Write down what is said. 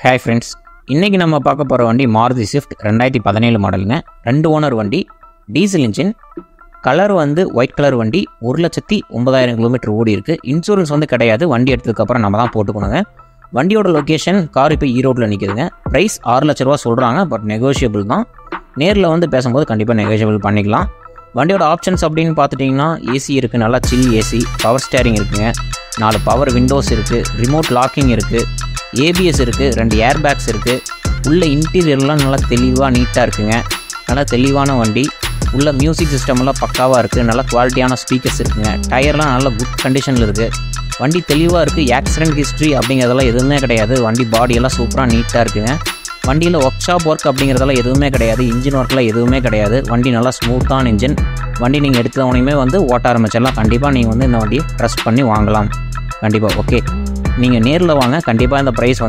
Hi friends, இன்றைக்கி நம்ம பார்க்க போகிற வண்டி மாருதி ஸ்விஃப்ட் 2017 மாடலுங்க. 2 ஓனர் வண்டி, diesel engine, colour white colour வண்டி. 1,09,000 கிலோமீட்டர் ஓடி இருக்குது. இன்சூரன்ஸ் கிடையாது. வண்டி எடுத்ததுக்கப்புறம் நம்ம தான் போட்டுக்கணுங்க. வண்டியோட லொக்கேஷன் கார் இப்போ ஈரோட்டில் நிற்குதுங்க. ப்ரைஸ் 6 லட்ச ரூபா சொல்கிறாங்க. பட் நெகோஷியபிள் தான். நேரில் பேசும்போது கண்டிப்பாக நெகோஷியபிள் பண்ணிக்கலாம். வண்டியோட ஆப்ஷன்ஸ் அப்படின்னு பார்த்துட்டிங்கன்னா ஏசி இருக்குது, நல்லா சில் ஏசி, பவர் ஸ்டேரிங் இருக்குங்க, 4 பவர் விண்டோஸ் இருக்குது, ரிமோட் லாக்கிங் இருக்குது, ஏபிஎஸ் இருக்குது, 2 ஏர் பேக்ஸ் இருக்குது. உள்ள இன்டீரியர்லாம் நல்லா தெளிவாக நீட்டாக இருக்குங்க. நல்லா தெளிவான வண்டி. உள்ள மியூசிக் சிஸ்டம்லாம் பக்காவாக இருக்குது. நல்லா குவாலிட்டியான ஸ்பீக்கர்ஸ் இருக்குங்க. டயர்லாம் நல்ல குட் கண்டிஷனில் இருக்குது. வண்டி தெளிவாக இருக்குது. ஆக்சிடென்ட் ஹிஸ்ட்ரி அப்படிங்கிறதெல்லாம் எதுவுமே கிடையாது. வண்டி பாடியெல்லாம் சூப்பராக நீட்டாக இருக்குங்க. வண்டியில் ஒர்க் ஷாப் ஒர்க் அப்படிங்கிறதெல்லாம் எதுவுமே கிடையாது. இன்ஜின் ஒர்க்கெலாம் எதுவுமே கிடையாது. வண்டி நல்லா ஸ்மூத்தான இன்ஜின். வண்டி நீங்கள் எடுத்தவனையுமே ஓட்ட ஆரம்பிச்சிடலாம். கண்டிப்பாக நீங்கள் இந்த வண்டியை ட்ரஸ்ட் பண்ணி வாங்கலாம். கண்டிப்பாக ஓகே. நீங்கள் நேரில் வாங்க. கண்டிப்பாக இந்த ப்ரைஸ்